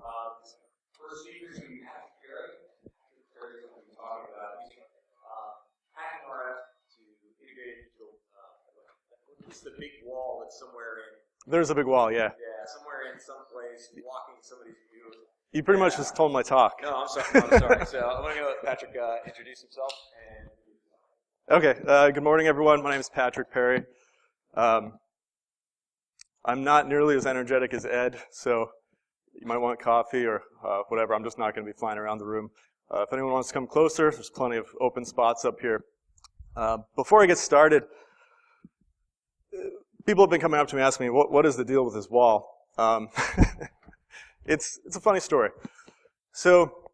First speakers we have Perry. Perry is going to be talking about using HackRF to integrate into what's the big wall that's somewhere in. There's a big wall, yeah. Yeah, somewhere in some place blocking somebody's view. You pretty much just told my talk. No, I'm sorry. So I'm going to let Patrick introduce himself. Okay, good morning, everyone. My name is Patrick Perry. I'm not nearly as energetic as Ed, so you might want coffee or whatever. I'm just not going to be flying around the room. If anyone wants to come closer, there's plenty of open spots up here. Before I get started, people have been coming up to me asking me, what is the deal with this wall? It's a funny story. So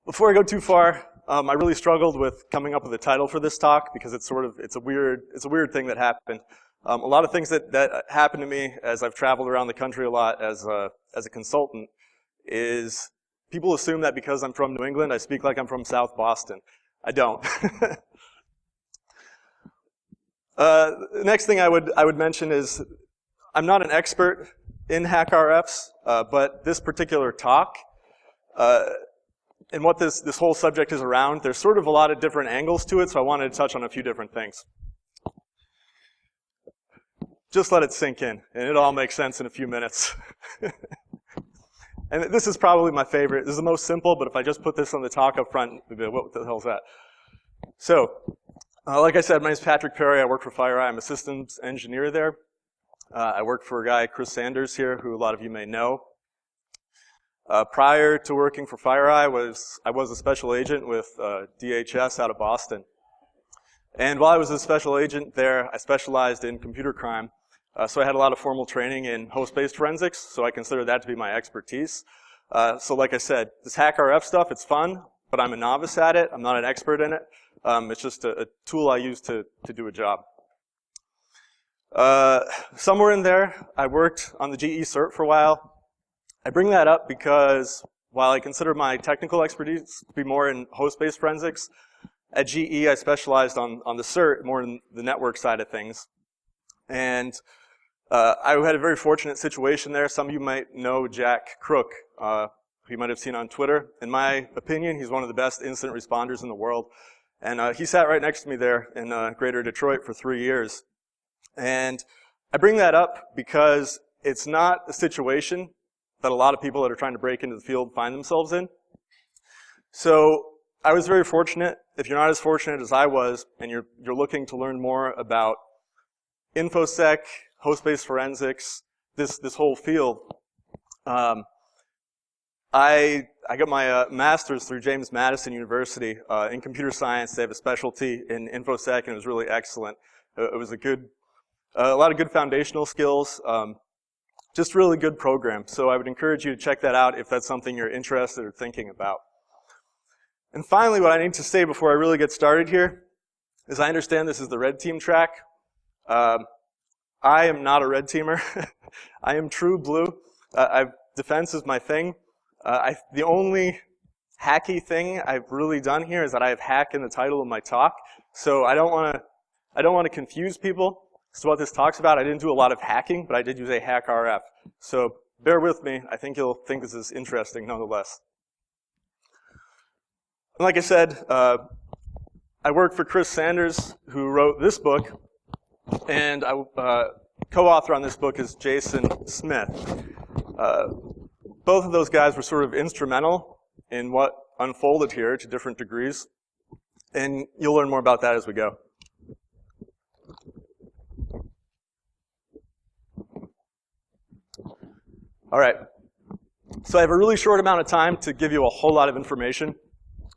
before I go too far, I really struggled with coming up with a title for this talk because it's a weird thing that happened. A lot of things that happened to me as I've traveled around the country a lot as a consultant is people assume that because I'm from New England, I speak like I'm from South Boston. I don't. The next thing I would mention is I'm not an expert in HackRFs, but this particular talk and what this whole subject is around, there's sort of a lot of different angles to it, so I wanted to touch on a few different things. Just let it sink in, and it'll all make sense in a few minutes. And this is probably my favorite. This is the most simple, but if I just put this on the talk up front, what the hell's that? So, like I said, my name is Patrick Perry. I work for FireEye. I'm a systems engineer there. I work for a guy, Chris Sanders here, who a lot of you may know. Prior to working for FireEye, I was a special agent with DHS out of Boston. And while I was a special agent there, I specialized in computer crime. So I had a lot of formal training in host-based forensics, so I consider that to be my expertise. So like I said, this HackRF stuff, it's fun, but I'm a novice at it. I'm not an expert in it. It's just a tool I use to do a job. Somewhere in there, I worked on the GE cert for a while. I bring that up because while I consider my technical expertise to be more in host-based forensics, at GE I specialized on the cert, more in the network side of things. And I had a very fortunate situation there. Some of you might know Jack Crook, who you might have seen on Twitter. In my opinion, he's one of the best incident responders in the world. And he sat right next to me there in Greater Detroit for 3 years. And I bring that up because it's not a situation that a lot of people that are trying to break into the field find themselves in. So I was very fortunate. If you're not as fortunate as I was, and you're looking to learn more about InfoSec, host-based forensics, this whole field, I got my master's through James Madison University in computer science. They have a specialty in InfoSec, and it was really excellent. It was a lot of good foundational skills, just really good program. So I would encourage you to check that out if that's something you're interested or thinking about. And finally, what I need to say before I really get started here is I understand this is the red team track. I am not a red teamer. I am true blue. Defense is my thing. The only hacky thing I've really done here is that I have hack in the title of my talk. So I don't want to confuse people. So what this talk's about, I didn't do a lot of hacking, but I did use a HackRF. So bear with me. I think you'll think this is interesting nonetheless. And like I said, I work for Chris Sanders, who wrote this book, and co-author on this book is Jason Smith. Both of those guys were sort of instrumental in what unfolded here to different degrees, and you'll learn more about that as we go. All right, so I have a really short amount of time to give you a whole lot of information.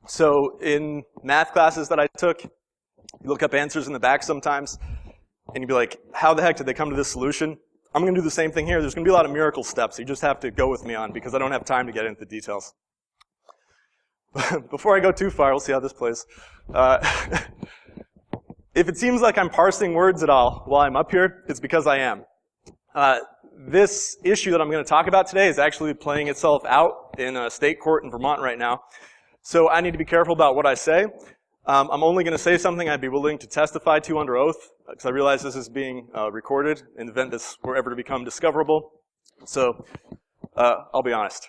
So in math classes that I took, you look up answers in the back sometimes, and you'd be like, how the heck did they come to this solution? I'm going to do the same thing here. There's going to be a lot of miracle steps you just have to go with me on because I don't have time to get into the details. Before I go too far, we'll see how this plays. If it seems like I'm parsing words at all while I'm up here, it's because I am. This issue that I'm going to talk about today is actually playing itself out in a state court in Vermont right now. So I need to be careful about what I say. I'm only going to say something I'd be willing to testify to under oath, because I realize this is being recorded in the event this were ever to become discoverable. So I'll be honest.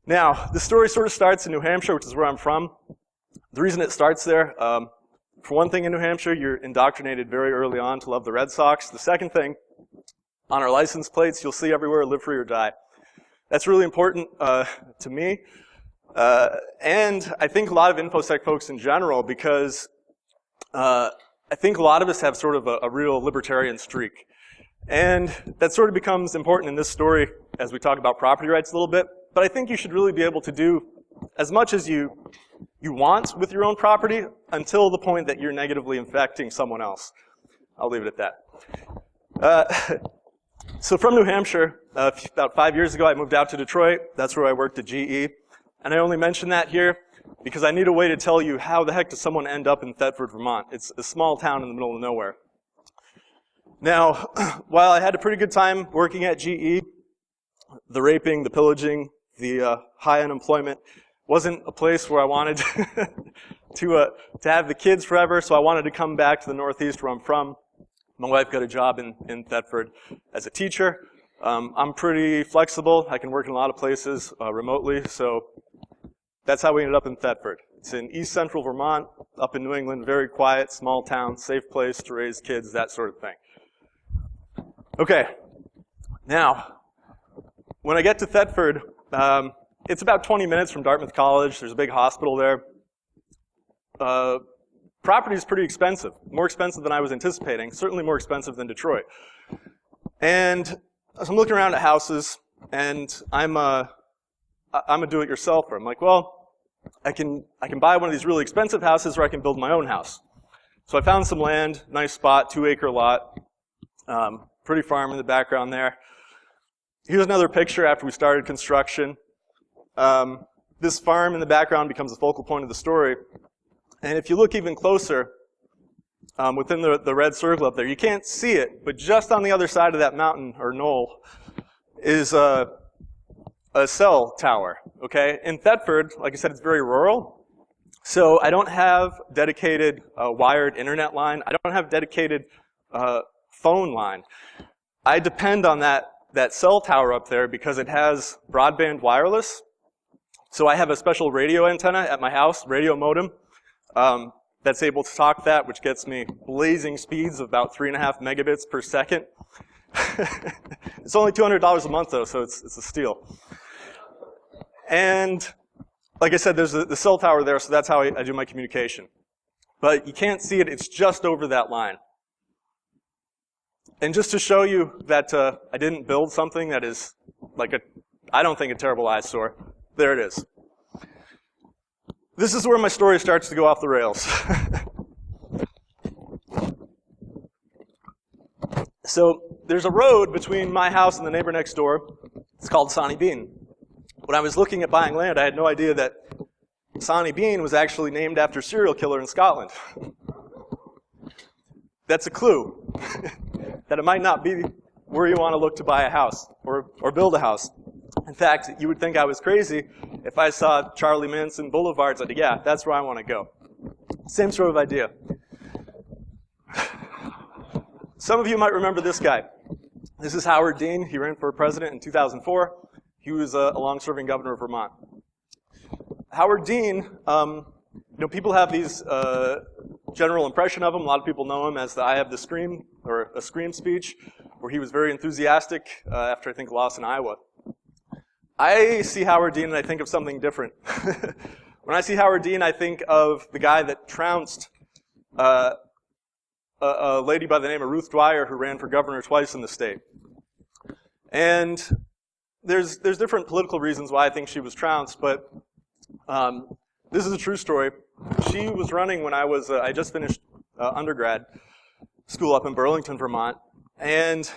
Now, the story sort of starts in New Hampshire, which is where I'm from. The reason it starts there, for one thing in New Hampshire, you're indoctrinated very early on to love the Red Sox. The second thing, on our license plates, you'll see everywhere, live free or die. That's really important to me, and I think a lot of InfoSec folks in general, because I think a lot of us have sort of a real libertarian streak. And that sort of becomes important in this story as we talk about property rights a little bit. But I think you should really be able to do as much as you want with your own property until the point that you're negatively infecting someone else. I'll leave it at that. So from New Hampshire, about 5 years ago, I moved out to Detroit. That's where I worked at GE. And I only mention that here because I need a way to tell you how the heck does someone end up in Thetford, Vermont. It's a small town in the middle of nowhere. Now, while I had a pretty good time working at GE, the raping, the pillaging, the high unemployment wasn't a place where I wanted to have the kids forever, so I wanted to come back to the Northeast where I'm from. My wife got a job in Thetford as a teacher. I'm pretty flexible. I can work in a lot of places remotely, so that's how we ended up in Thetford. It's in East Central Vermont, up in New England, very quiet, small town, safe place to raise kids, that sort of thing. Okay, now, when I get to Thetford, it's about 20 minutes from Dartmouth College. There's a big hospital there. Property is pretty expensive, more expensive than I was anticipating, certainly more expensive than Detroit. And so I'm looking around at houses, and I'm a do-it-yourselfer. I'm like, well, I can buy one of these really expensive houses, or I can build my own house. So I found some land, nice spot, 2-acre lot, pretty farm in the background there. Here's another picture after we started construction. This farm in the background becomes the focal point of the story. And if you look even closer, within the red circle up there, you can't see it, but just on the other side of that mountain or knoll is a cell tower, okay? In Thetford, like I said, it's very rural. So I don't have dedicated wired internet line. I don't have dedicated phone line. I depend on that cell tower up there because it has broadband wireless. So I have a special radio antenna at my house, radio modem, that's able to talk that, which gets me blazing speeds of about 3.5 megabits per second. It's only $200 a month though, so it's a steal. And like I said, there's the cell tower there, so that's how I do my communication. But you can't see it, it's just over that line. And just to show you that I didn't build something that is like I don't think a terrible eyesore, there it is. This is where my story starts to go off the rails. So there's a road between my house and the neighbor next door. It's called Sonny Bean. When I was looking at buying land, I had no idea that Sonny Bean was actually named after a serial killer in Scotland. That's a clue that it might not be where you want to look to buy a house or build a house. In fact, you would think I was crazy if I saw Charlie Manson boulevards. I'd, yeah, that's where I want to go. Same sort of idea. Some of you might remember this guy. This is Howard Dean. He ran for president in 2004. He was a long-serving governor of Vermont. Howard Dean, people have these general impression of him. A lot of people know him as the I Have the Scream, or a Scream speech, where he was very enthusiastic after, I think, a loss in Iowa. I see Howard Dean and I think of something different. When I see Howard Dean, I think of the guy that trounced a lady by the name of Ruth Dwyer, who ran for governor twice in the state. And there's different political reasons why I think she was trounced, but this is a true story. She was running when I just finished undergrad school up in Burlington, Vermont, and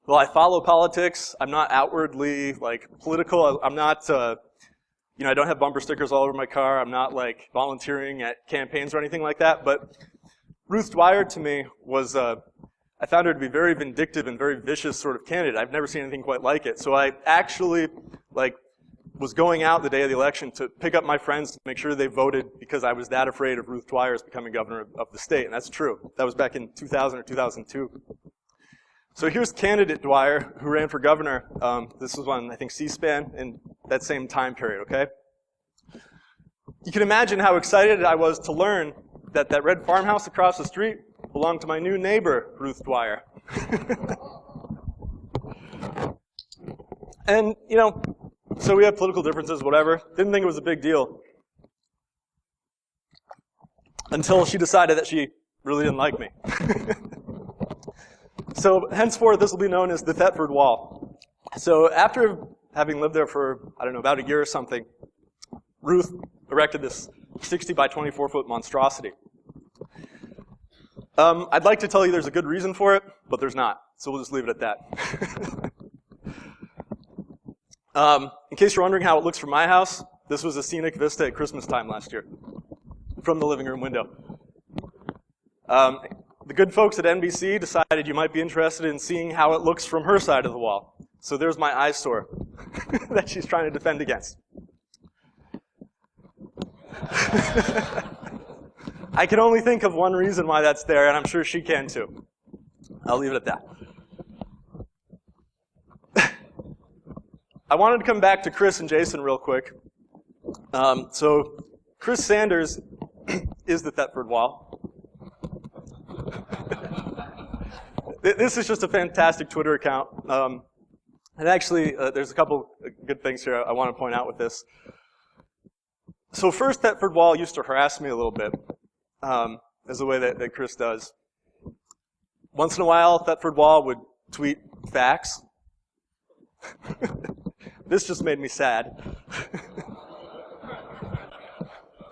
well, I follow politics. I'm not outwardly political. I'm not, I don't have bumper stickers all over my car. I'm not volunteering at campaigns or anything like that. But Ruth Dwyer to me was, I found her to be very vindictive and very vicious sort of candidate. I've never seen anything quite like it. So I actually was going out the day of the election to pick up my friends to make sure they voted because I was that afraid of Ruth Dwyer as becoming governor of the state. And that's true. That was back in 2000 or 2002. So here's candidate Dwyer, who ran for governor. This was on, I think, C-SPAN in that same time period, okay? You can imagine how excited I was to learn that that red farmhouse across the street belonged to my new neighbor, Ruth Dwyer. And, you know, so we have political differences, whatever. Didn't think it was a big deal. Until she decided that she really didn't like me. So henceforth, this will be known as the Thetford Wall. So after having lived there for, I don't know, about a year or something, Ruth erected this 60 by 24 foot monstrosity. I'd like to tell you there's a good reason for it, but there's not. So we'll just leave it at that. In case you're wondering how it looks from my house, this was a scenic vista at Christmas time last year from the living room window. The good folks at NBC decided you might be interested in seeing how it looks from her side of the wall. So there's my eyesore that she's trying to defend against. I can only think of one reason why that's there, and I'm sure she can too. I'll leave it at that. I wanted to come back to Chris and Jason real quick. So Chris Sanders is the Thetford Wall. This is just a fantastic Twitter account. And actually, there's a couple good things here I want to point out with this. So first, Thetford Wall used to harass me a little bit, as the way that Chris does. Once in a while, Thetford Wall would tweet facts. This just made me sad.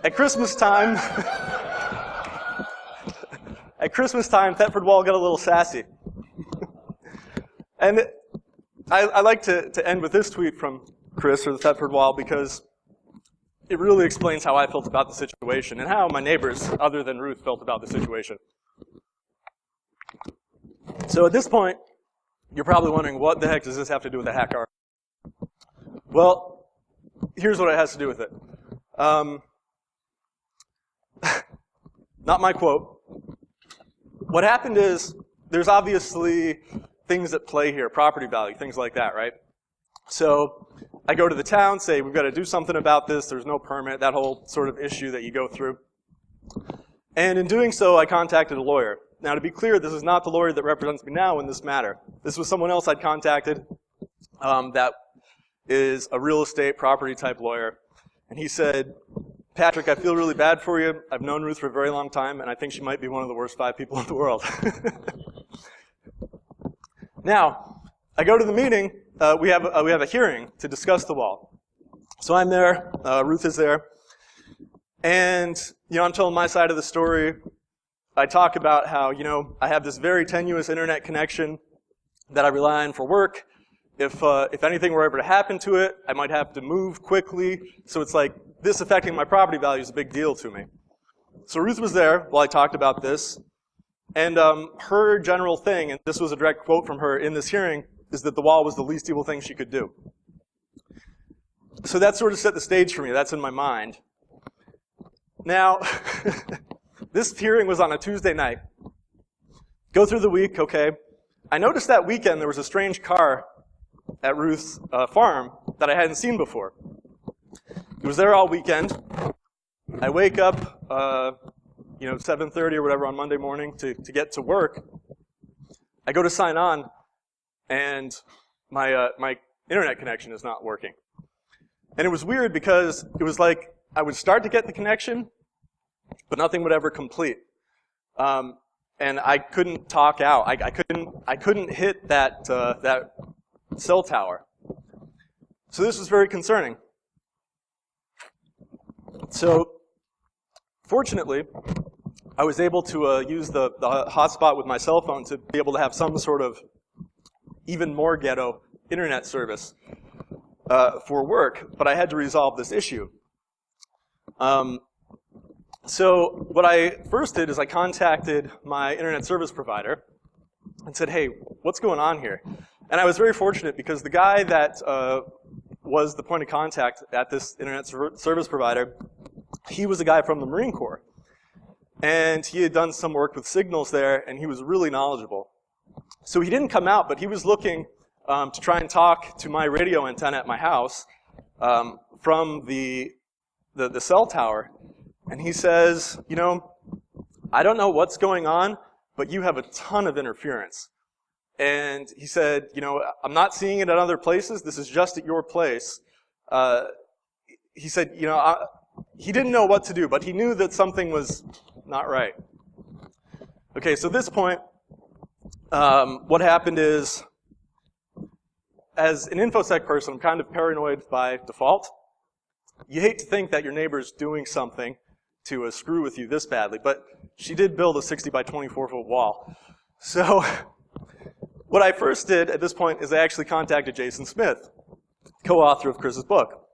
At Christmas time, Thetford Wall got a little sassy. And I like to end with this tweet from Chris, or the Thetford Wall, because it really explains how I felt about the situation and how my neighbors, other than Ruth, felt about the situation. So at this point, you're probably wondering, what the heck does this have to do with the HackRF? Well, here's what it has to do with it. Not my quote. What happened is, there's obviously things at play here, property value, things like that, right? So I go to the town, say, we've got to do something about this, there's no permit, that whole sort of issue that you go through. And in doing so, I contacted a lawyer. Now, to be clear, this is not the lawyer that represents me now in this matter. This was someone else I'd contacted that is a real estate property type lawyer. And he said, Patrick, I feel really bad for you. I've known Ruth for a very long time, and I think she might be one of the worst 5 people in the world. Now, I go to the meeting. We have a hearing to discuss the wall. So I'm there. Ruth is there. And, I'm telling my side of the story. I talk about how, I have this very tenuous internet connection that I rely on for work. If anything were ever to happen to it, I might have to move quickly. So it's like, this affecting my property value is a big deal to me. So Ruth was there while I talked about this. And her general thing, and this was a direct quote from her in this hearing, is that the wall was the least evil thing she could do. So that sort of set the stage for me. That's in my mind. Now, this hearing was on a Tuesday night. Go through the week, okay. I noticed that weekend there was a strange car at Ruth's farm that I hadn't seen before. It was there all weekend. I wake up, 7:30 or whatever on Monday morning to get to work. I go to sign on, and my internet connection is not working. And it was weird because it was like I would start to get the connection, but nothing would ever complete. And I couldn't talk out. I couldn't hit that cell tower. So this was very concerning. So fortunately, I was able to use the hotspot with my cell phone to be able to have some sort of even more ghetto internet service for work, but I had to resolve this issue. So what I first did is I contacted my internet service provider and said, hey, what's going on here? And I was very fortunate because the guy that was the point of contact at this internet service provider, he was a guy from the Marine Corps. And he had done some work with signals there, and he was really knowledgeable. So he didn't come out, but he was looking to try and talk to my radio antenna at my house from the cell tower. And he says, you know, I don't know what's going on, but you have a ton of interference. And he said, you know, I'm not seeing it at other places. This is just at your place. He said, you know, he didn't know what to do, but he knew that something was not right. Okay, so at this point, what happened is, as an InfoSec person, I'm kind of paranoid by default. You hate to think that your neighbor's doing something to screw with you this badly, but she did build a 60 by 24 foot wall. So what I first did at this point is I actually contacted Jason Smith, co-author of Chris's book.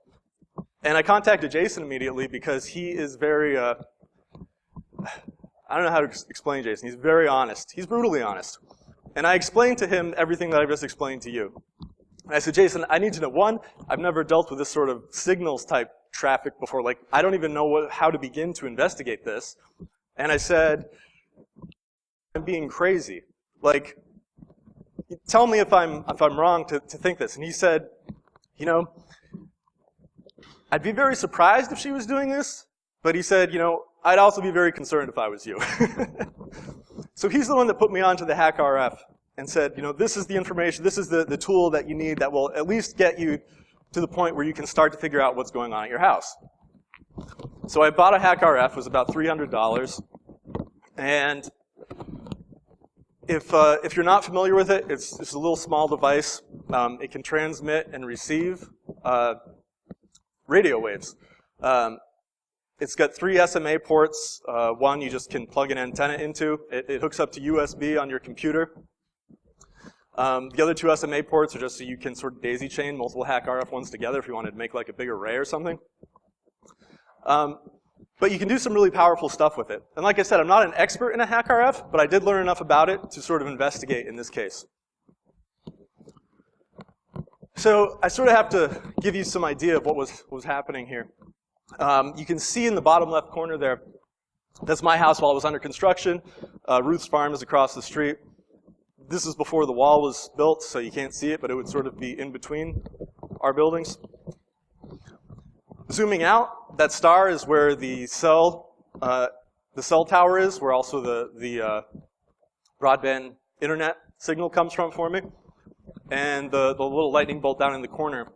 And I contacted Jason immediately because he is very, I don't know how to explain Jason. He's very honest. He's brutally honest. And I explained to him everything that I just explained to you. And I said, Jason, I need to know, one, I've never dealt with this sort of signals type traffic before. Like, I don't even know how to begin to investigate this. And I said, I'm being crazy. Like, tell me if I'm wrong to think this. And he said, you know, I'd be very surprised if she was doing this, but he said, you know, I'd also be very concerned if I was you. So he's the one that put me onto the HackRF and said, you know, this is the information, this is the tool that you need that will at least get you to the point where you can start to figure out what's going on at your house. So I bought a HackRF, it was about $300, and if you're not familiar with it, it's a little small device. It can transmit and receive radio waves. It's got 3 SMA ports. One you just can plug an antenna into. It hooks up to USB on your computer. The other 2 SMA ports are just so you can sort of daisy chain multiple HackRF ones together if you wanted to make like a big array or something. But you can do some really powerful stuff with it. And like I said, I'm not an expert in a HackRF, but I did learn enough about it to sort of investigate in this case. So I sort of have to give you some idea of what was happening here. You can see in the bottom left corner there, that's my house while it was under construction. Ruth's farm is across the street. This is before the wall was built, so you can't see it, but it would sort of be in between our buildings. Zooming out, that star is where the cell tower is, where also the broadband internet signal comes from for me. And the little lightning bolt down in the corner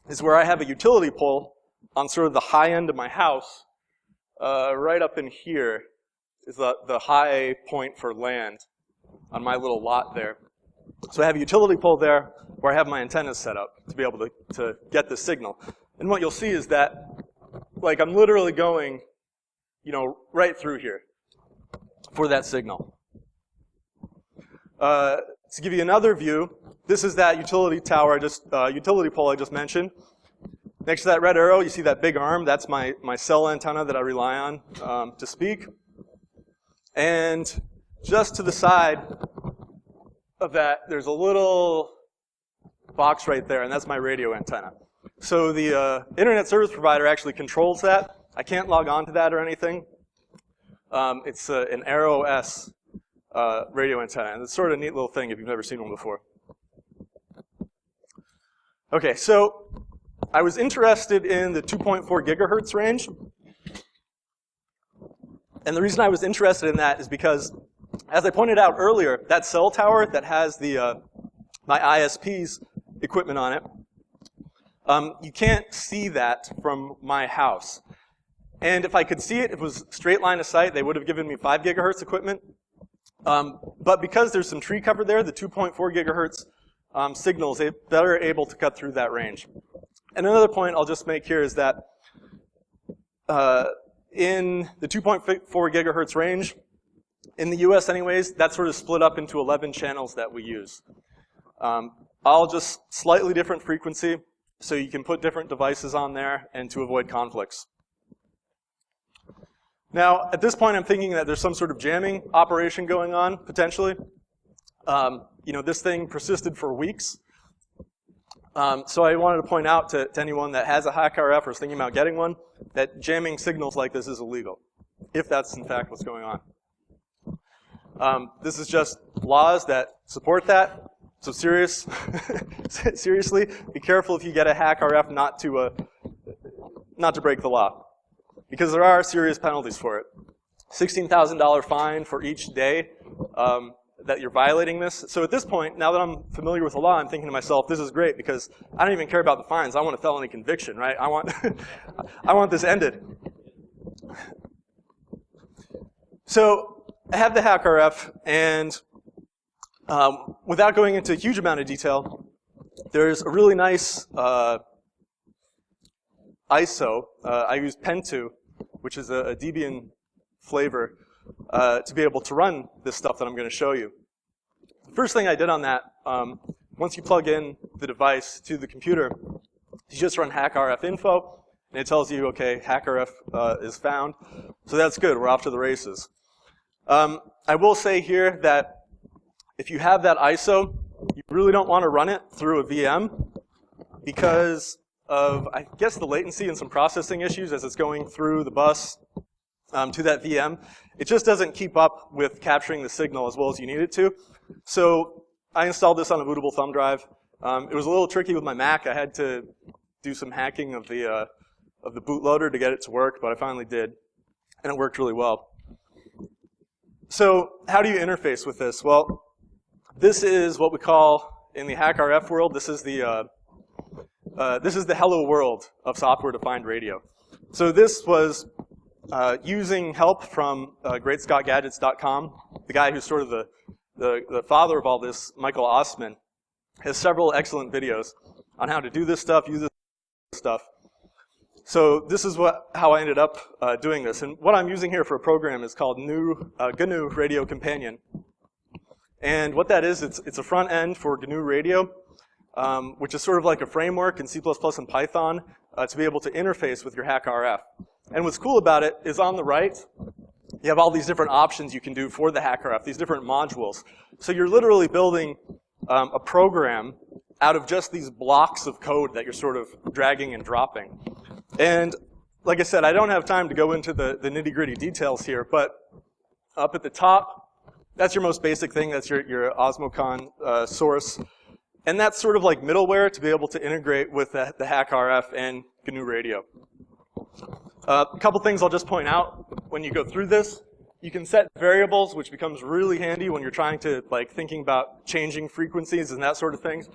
is where I have a utility pole on sort of the high end of my house. Right up in here is the high point for land on my little lot there. So I have a utility pole there where I have my antennas set up to be able to get the signal. And what you'll see is that, like, I'm literally going, you know, right through here for that signal. To give you another view, this is that utility tower utility pole I just mentioned. Next to that red arrow, you see that big arm. That's my cell antenna that I rely on to speak. And just to the side of that, there's a little box right there, and that's my radio antenna. So the internet service provider actually controls that. I can't log on to that or anything. It's an Arrow S radio antenna, and it's sort of a neat little thing if you've never seen one before. Okay, so I was interested in the 2.4 gigahertz range. And the reason I was interested in that is because, as I pointed out earlier, that cell tower that has my ISP's equipment on it, you can't see that from my house. And if I could see it, if it was straight line of sight, they would have given me 5 gigahertz equipment. But because there's some tree cover there, the 2.4 gigahertz signals, they're better able to cut through that range. And another point I'll just make here is that in the 2.4 gigahertz range, in the US anyways, that's sort of split up into 11 channels that we use. All just slightly different frequency, so you can put different devices on there and to avoid conflicts. Now, at this point, I'm thinking that there's some sort of jamming operation going on, potentially. You know, this thing persisted for weeks. So I wanted to point out to anyone that has a HackRF or is thinking about getting one, that jamming signals like this is illegal, if that's in fact what's going on. This is just laws that support that. So seriously, be careful if you get a HackRF not to break the law, because there are serious penalties for it. $16,000 fine for each day that you're violating this. So at this point, now that I'm familiar with the law, I'm thinking to myself, this is great because I don't even care about the fines. I want a felony conviction, right? I want, I want this ended. So I have the HackRF, and without going into a huge amount of detail, there's a really nice ISO. I use Pen2, which is a Debian flavor, to be able to run this stuff that I'm going to show you. The first thing I did on that, once you plug in the device to the computer, you just run HackRF info, and it tells you, okay, HackRF is found. So that's good. We're off to the races. I will say here that if you have that ISO, you really don't want to run it through a VM because of, I guess, the latency and some processing issues as it's going through the bus to that VM. It just doesn't keep up with capturing the signal as well as you need it to. So I installed this on a bootable thumb drive. It was a little tricky with my Mac. I had to do some hacking of the bootloader to get it to work, but I finally did, and it worked really well. So how do you interface with this? Well, this is what we call, in the HackRF world, this is the hello world of software-defined radio. So this was using help from GreatScottGadgets.com. The guy who's sort of the father of all this, Michael Ostman, has several excellent videos on how to do this stuff, use this stuff. So this is how I ended up doing this. And what I'm using here for a program is called GNU Radio Companion. And what that is, it's a front end for GNU Radio, which is sort of like a framework in C++ and Python to be able to interface with your HackRF. And what's cool about it is on the right, you have all these different options you can do for the HackRF, these different modules. So you're literally building a program out of just these blocks of code that you're sort of dragging and dropping. And like I said, I don't have time to go into the nitty-gritty details here, but up at the top, that's your most basic thing. That's your Osmocon source. And that's sort of like middleware to be able to integrate with the HackRF and GNU Radio. A couple things I'll just point out when you go through this. You can set variables, which becomes really handy when you're trying to, like, thinking about changing frequencies and that sort of thing.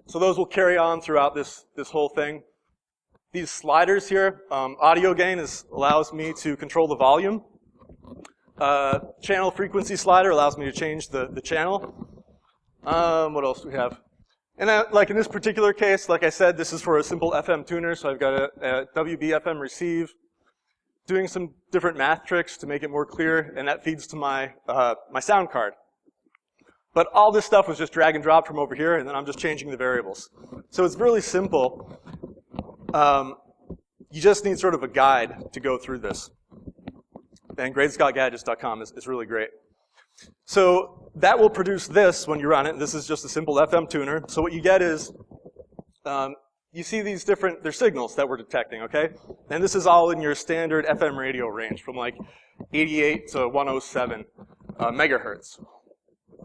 So those will carry on throughout this whole thing. These sliders here, audio gain allows me to control the volume. Channel frequency slider allows me to change the channel. What else do we have? And like in this particular case, like I said, this is for a simple FM tuner, so I've got a WB-FM receive, doing some different math tricks to make it more clear, and that feeds to my sound card. But all this stuff was just drag and drop from over here, and then I'm just changing the variables. So it's really simple. You just need sort of a guide to go through this. And GreatScottGadgets.com is really great. So that will produce this when you run it. This is just a simple FM tuner. So what you get is, you see these different, they're signals that we're detecting, okay? And this is all in your standard FM radio range from like 88 to 107 megahertz.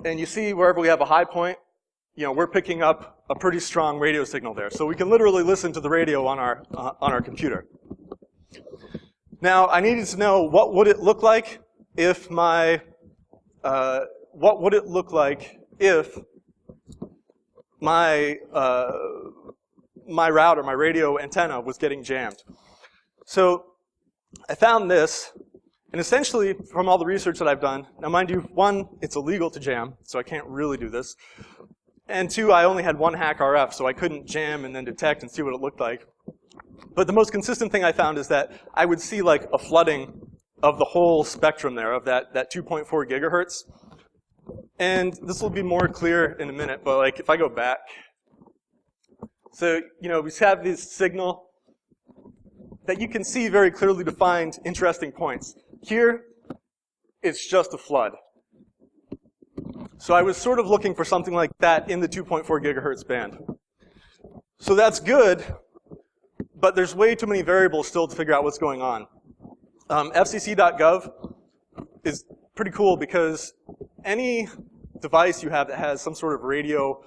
And you see wherever we have a high point, you know, we're picking up a pretty strong radio signal there. So we can literally listen to the radio on our computer. Now, I needed to know what would it look like if my my router, my radio antenna was getting jammed. So I found this, and essentially from all the research that I've done, now mind you, one, it's illegal to jam, so I can't really do this. And two, I only had one HackRF, so I couldn't jam and then detect and see what it looked like. But the most consistent thing I found is that I would see like a flooding of the whole spectrum there, of that 2.4 gigahertz. And this will be more clear in a minute, but like if I go back, so, you know, we have this signal that you can see very clearly defined interesting points. Here, it's just a flood. So I was sort of looking for something like that in the 2.4 gigahertz band. So that's good, but there's way too many variables still to figure out what's going on. FCC.gov is pretty cool because any device you have that has some sort of radio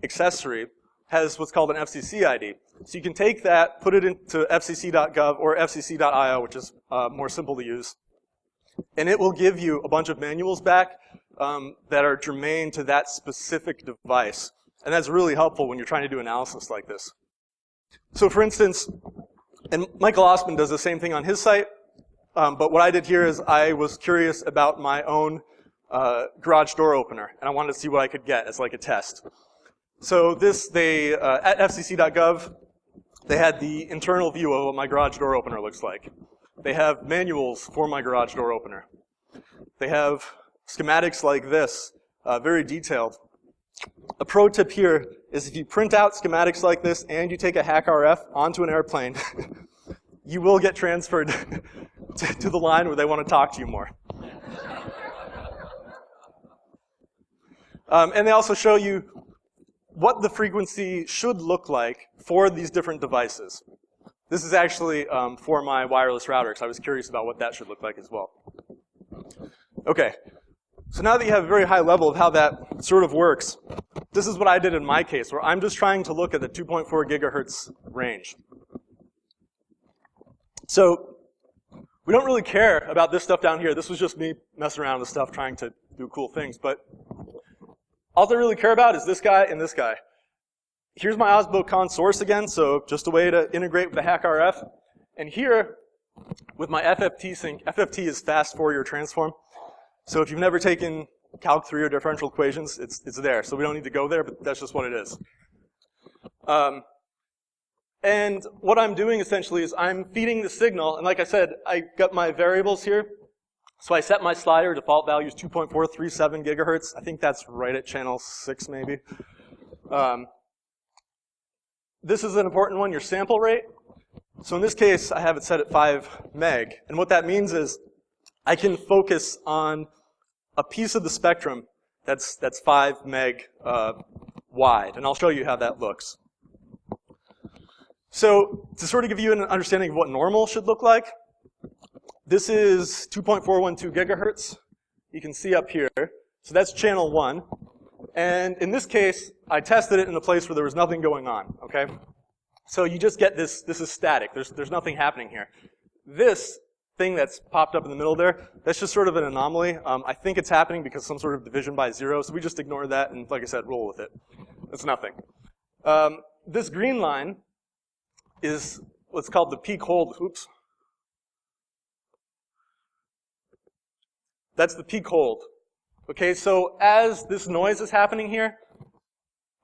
accessory has what's called an FCC ID. So you can take that, put it into fcc.gov or fcc.io, which is more simple to use, and it will give you a bunch of manuals back that are germane to that specific device. And that's really helpful when you're trying to do analysis like this. So for instance, and Michael Osman does the same thing on his site, but what I did here is I was curious about my own garage door opener, and I wanted to see what I could get as like a test. So this, at fcc.gov, they had the internal view of what my garage door opener looks like. They have manuals for my garage door opener. They have schematics like this, very detailed. A pro tip here is if you print out schematics like this and you take a HackRF onto an airplane, you will get transferred to the line where they want to talk to you more. And they also show you what the frequency should look like for these different devices. This is actually for my wireless router, because I was curious about what that should look like as well. Okay, so now that you have a very high level of how that sort of works, this is what I did in my case, where I'm just trying to look at the 2.4 gigahertz range. So we don't really care about this stuff down here. This was just me messing around with stuff, trying to do cool things. But all I really care about is this guy and this guy. Here's my OsboCon source again, so just a way to integrate with the HackRF. And here, with my FFT sync, FFT is fast Fourier transform. So if you've never taken Calc 3 or differential equations, it's there. So we don't need to go there, but that's just what it is. And what I'm doing essentially is I'm feeding the signal, and like I said, I got my variables here. So I set my slider, default value is 2.437 gigahertz. I think that's right at channel 6 maybe. This is an important one, your sample rate. So in this case, I have it set at 5 meg. And what that means is I can focus on a piece of the spectrum that's 5 meg wide. And I'll show you how that looks. So to sort of give you an understanding of what normal should look like, this is 2.412 gigahertz. You can see up here. So that's channel 1. And in this case, I tested it in a place where there was nothing going on, okay? So you just get this is static. There's nothing happening here. This thing that's popped up in the middle there, that's just sort of an anomaly. I think it's happening because some sort of division by 0, so we just ignore that and, like I said, roll with it. It's nothing. This green line is what's called the peak hold. Oops. That's the peak hold. Okay, so as this noise is happening here,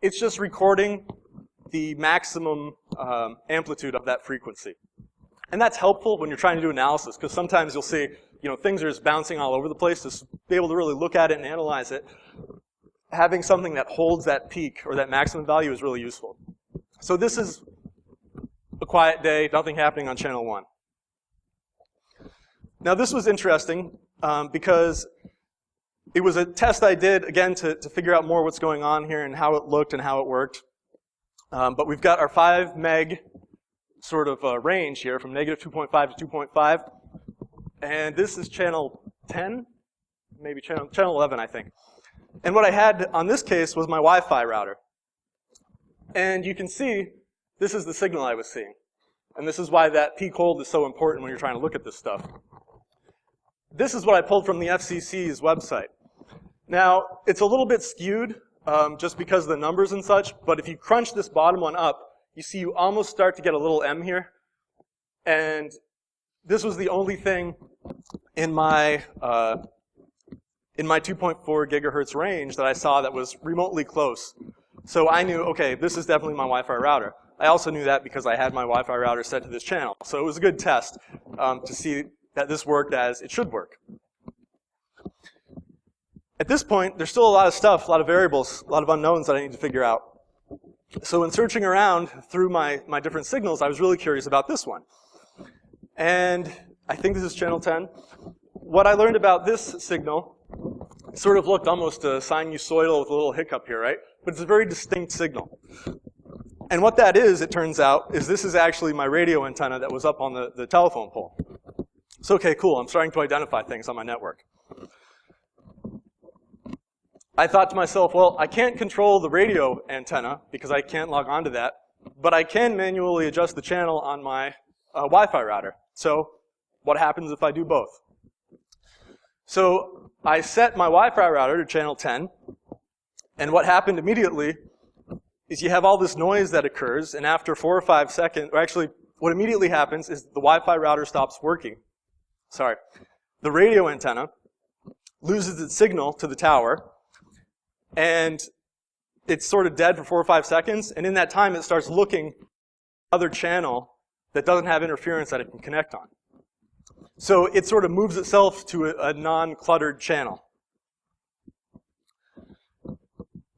it's just recording the maximum amplitude of that frequency. And that's helpful when you're trying to do analysis, because sometimes you'll see, things are just bouncing all over the place. To be able to really look at it and analyze it, having something that holds that peak or that maximum value is really useful. So this is a quiet day, nothing happening on channel 1. Now this was interesting because it was a test I did, again, to figure out more what's going on here and how it looked and how it worked. But we've got our 5 meg sort of range here from negative 2.5 to 2.5. And this is channel 10, maybe channel 11, I think. And what I had on this case was my Wi-Fi router. And you can see this is the signal I was seeing. And this is why that peak hold is so important when you're trying to look at this stuff. This is what I pulled from the FCC's website. Now, it's a little bit skewed just because of the numbers and such, but if you crunch this bottom one up, you see you almost start to get a little M here. And this was the only thing in my 2.4 gigahertz range that I saw that was remotely close. So I knew, okay, this is definitely my Wi-Fi router. I also knew that because I had my Wi-Fi router set to this channel. So it was a good test to see that this worked as it should work. At this point, there's still a lot of stuff, a lot of variables, a lot of unknowns that I need to figure out. So in searching around through my different signals, I was really curious about this one. And I think this is channel 10. What I learned about this signal sort of looked almost sinusoidal with a little hiccup here, right? But it's a very distinct signal. And what that is, it turns out, is this is actually my radio antenna that was up on the telephone pole. So okay, cool, I'm starting to identify things on my network. I thought to myself, well, I can't control the radio antenna because I can't log on to that, but I can manually adjust the channel on my Wi-Fi router. So what happens if I do both? So I set my Wi-Fi router to channel 10, and what happened immediately is you have all this noise that occurs, and after 4 or 5 seconds, or actually what immediately happens is the Wi-Fi router stops working. Sorry. The radio antenna loses its signal to the tower, and it's sort of dead for 4 or 5 seconds, and in that time it starts looking for another channel that doesn't have interference that it can connect on. So it sort of moves itself to a non-cluttered channel.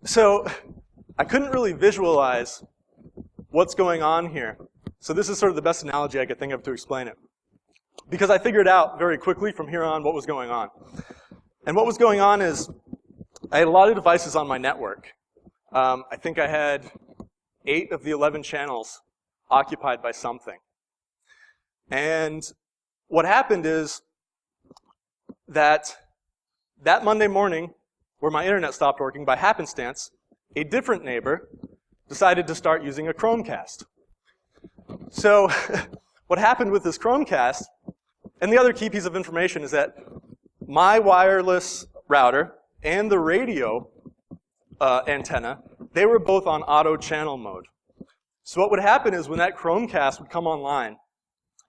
So I couldn't really visualize what's going on here. So this is sort of the best analogy I could think of to explain it. Because I figured out very quickly from here on what was going on. And what was going on is I had a lot of devices on my network. I think I had 8 of the 11 channels occupied by something. And what happened is that Monday morning, where my internet stopped working, by happenstance, a different neighbor decided to start using a Chromecast. So what happened with this Chromecast, and the other key piece of information is that my wireless router and the radio antenna, they were both on auto channel mode. So what would happen is when that Chromecast would come online,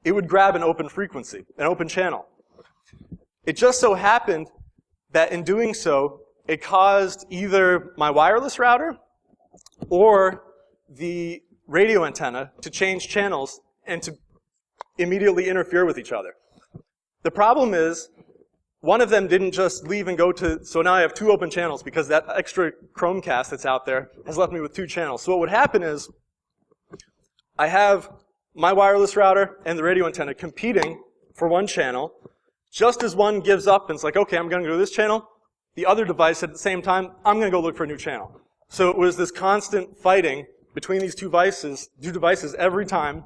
it would grab an open frequency, an open channel. It just so happened that in doing so, it caused either my wireless router or the radio antenna to change channels and to immediately interfere with each other. The problem is, one of them didn't just leave and go to, so now I have 2 open channels because that extra Chromecast that's out there has left me with 2 channels. So what would happen is, I have my wireless router and the radio antenna competing for one channel. Just as one gives up and it's like, okay, I'm going to go to this channel, the other device at the same time, I'm going to go look for a new channel. So it was this constant fighting between these two devices every time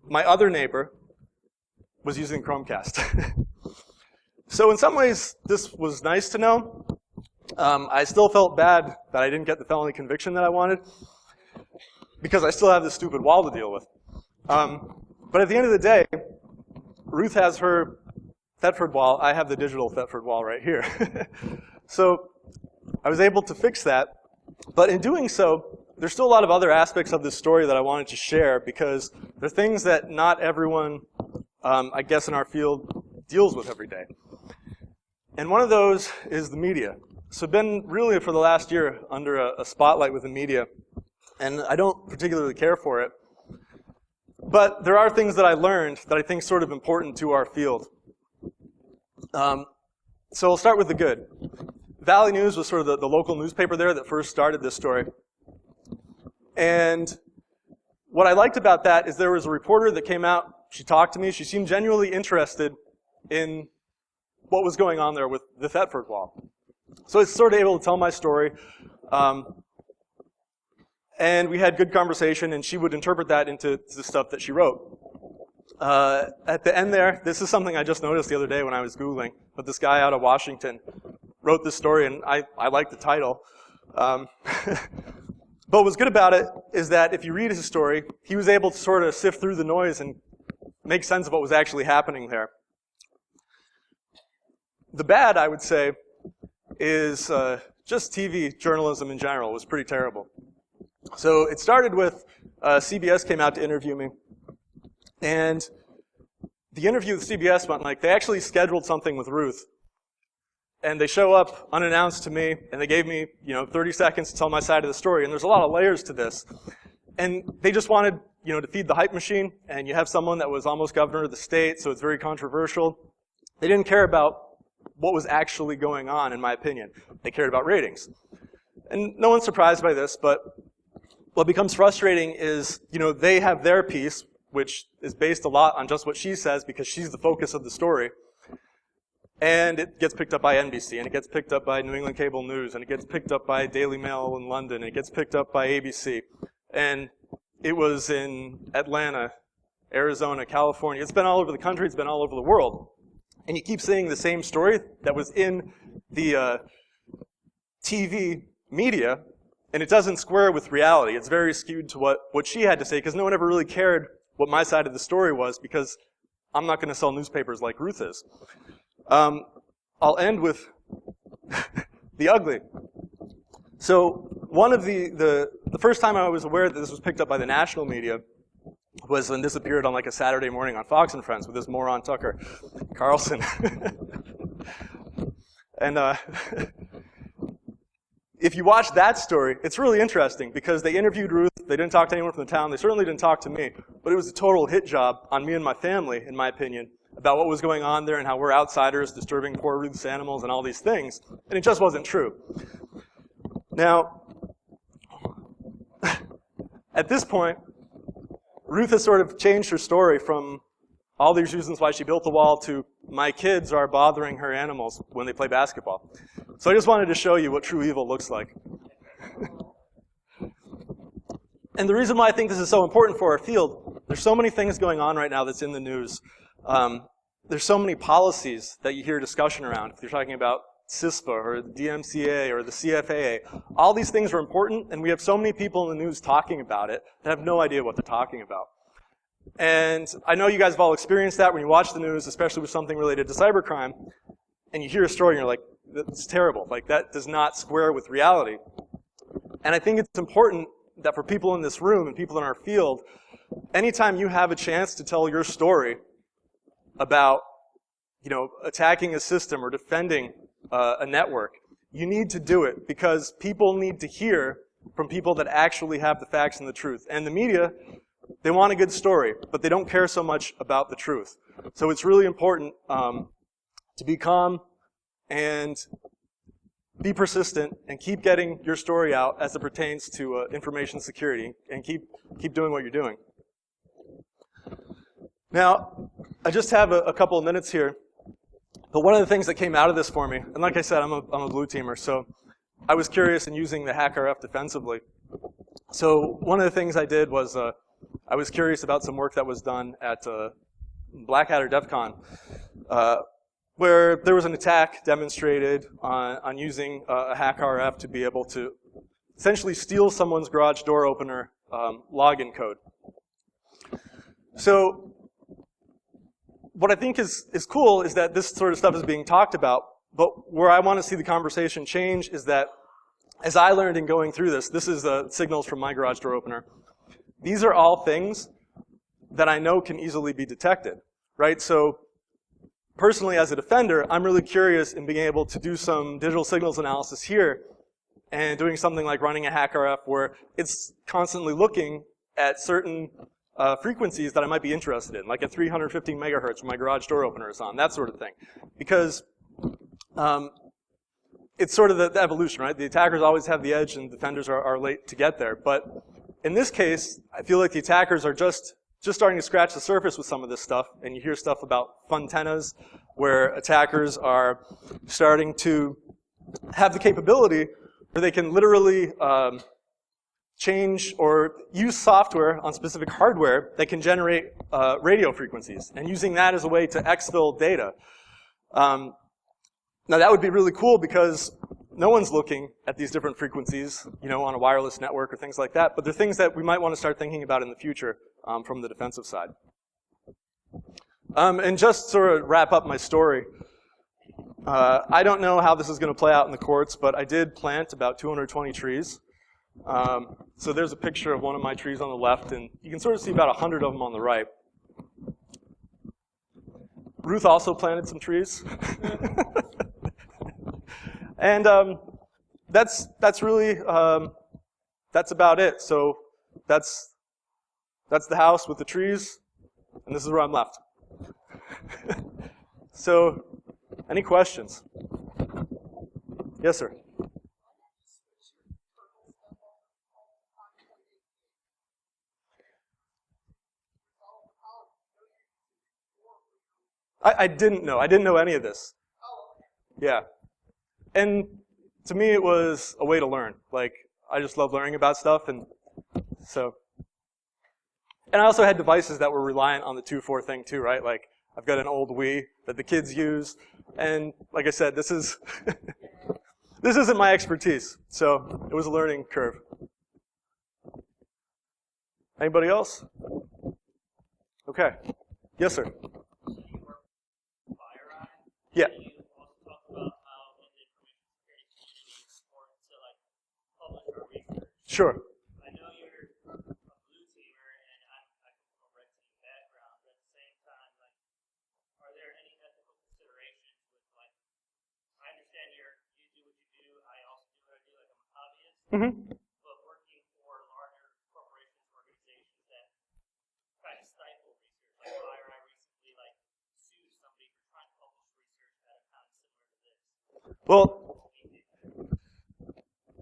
my other neighbor was using Chromecast. So in some ways, this was nice to know. I still felt bad that I didn't get the felony conviction that I wanted, because I still have this stupid wall to deal with. But at the end of the day, Ruth has her Thetford wall. I have the digital Thetford wall right here. So I was able to fix that. But in doing so, there's still a lot of other aspects of this story that I wanted to share, because they're things that not everyone, I guess, in our field deals with every day. And one of those is the media. So I've been really for the last year under a spotlight with the media, and I don't particularly care for it. But there are things that I learned that I think sort of important to our field. So I'll start with the good. Valley News was sort of the local newspaper there that first started this story. And what I liked about that is there was a reporter that came out. She talked to me. She seemed genuinely interested in what was going on there with the Thetford wall. So I was sort of able to tell my story. And we had good conversation, and she would interpret that into the stuff that she wrote. At the end there, this is something I just noticed the other day when I was Googling, but this guy out of Washington wrote this story, and I like the title. But what's good about it is that if you read his story, he was able to sort of sift through the noise and make sense of what was actually happening there. The bad, I would say, is just TV journalism in general was pretty terrible. So it started with CBS came out to interview me, and the interview with CBS went like, they actually scheduled something with Ruth, and they show up unannounced to me, and they gave me 30 seconds to tell my side of the story, and there's a lot of layers to this. And they just wanted to feed the hype machine, and you have someone that was almost governor of the state, so it's very controversial. They didn't care about what was actually going on, in my opinion. They cared about ratings. And no one's surprised by this, but what becomes frustrating is, they have their piece, which is based a lot on just what she says because she's the focus of the story. And it gets picked up by NBC, and it gets picked up by New England Cable News, and it gets picked up by Daily Mail in London, and it gets picked up by ABC. And it was in Atlanta, Arizona, California. It's been all over the country. It's been all over the world. And you keep seeing the same story that was in the TV media, and it doesn't square with reality. It's very skewed to what she had to say, because no one ever really cared what my side of the story was, because I'm not going to sell newspapers like Ruth is. I'll end with the ugly. So one of the first time I was aware that this was picked up by the national media was when this appeared on like a Saturday morning on Fox and Friends with this moron Tucker Carlson. And if you watch that story, it's really interesting because they interviewed Ruth. They didn't talk to anyone from the town. They certainly didn't talk to me. But it was a total hit job on me and my family, in my opinion, about what was going on there and how we're outsiders disturbing poor Ruth's animals and all these things. And it just wasn't true. Now, at this point, Ruth has sort of changed her story from all these reasons why she built the wall to my kids are bothering her animals when they play basketball. So I just wanted to show you what true evil looks like. And the reason why I think this is so important for our field, there's so many things going on right now that's in the news. There's so many policies that you hear discussion around. If you're talking about CISPA or the DMCA or the CFAA, all these things are important, and we have so many people in the news talking about it that have no idea what they're talking about. And I know you guys have all experienced that when you watch the news, especially with something related to cybercrime, and you hear a story and you're like, that's terrible. Like, that does not square with reality. And I think it's important that for people in this room and people in our field, anytime you have a chance to tell your story about, attacking a system or defending a network, you need to do it because people need to hear from people that actually have the facts and the truth. And the media, they want a good story, but they don't care so much about the truth. So it's really important to be calm and be persistent and keep getting your story out as it pertains to information security, and keep doing what you're doing. Now, I just have a couple of minutes here, but one of the things that came out of this for me, and like I said, I'm a blue teamer, so I was curious in using the HackRF defensively. So one of the things I did was I was curious about some work that was done at Black Hat or DEF CON, where there was an attack demonstrated on using a HackRF to be able to essentially steal someone's garage door opener login code. So what I think is cool is that this sort of stuff is being talked about, but where I want to see the conversation change is that, as I learned in going through this is signals from my garage door opener. These are all things that I know can easily be detected, right? So personally, as a defender, I'm really curious in being able to do some digital signals analysis here and doing something like running a HackRF where it's constantly looking at certain frequencies that I might be interested in, like at 315 megahertz when my garage door opener is on, that sort of thing. Because it's sort of the evolution, right? The attackers always have the edge and defenders are late to get there. But in this case, I feel like the attackers are just starting to scratch the surface with some of this stuff, and you hear stuff about funtennas, where attackers are starting to have the capability where they can literally change or use software on specific hardware that can generate radio frequencies, and using that as a way to exfil data. Now that would be really cool because no one's looking at these different frequencies, on a wireless network or things like that, but they're things that we might want to start thinking about in the future from the defensive side. And just sort of wrap up my story, I don't know how this is going to play out in the courts, but I did plant about 220 trees. So there's a picture of one of my trees on the left, and you can sort of see about 100 of them on the right. Ruth also planted some trees. And that's really, that's about it. So that's the house with the trees, and this is where I'm left. So, any questions? Yes, sir. I didn't know. I didn't know any of this. Yeah. And to me, it was a way to learn. Like, I just love learning about stuff, and so. And I also had devices that were reliant on the 2.4 thing too, right? Like, I've got an old Wii that the kids use, and like I said, this is this isn't my expertise, so it was a learning curve. Anybody else? Okay. Yes, sir. Yeah. Sure. I know you're a blue teamer, and I come from a red team background, but at the same time, like, are there any ethical considerations with, like, I understand you do what you do, I also do what I do, like I'm a hobbyist, but working for larger corporations, organizations that try to stifle research, like HackRF recently, like, sued somebody for trying to publish research at a time similar to this. Well,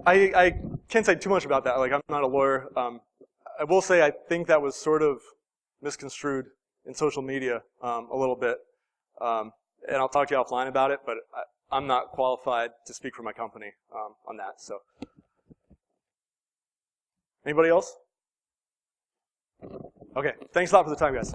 I can't say too much about that. Like, I'm not a lawyer. I will say I think that was sort of misconstrued in social media a little bit. And I'll talk to you offline about it, but I'm not qualified to speak for my company on that. So, anybody else? Okay, thanks a lot for the time, guys.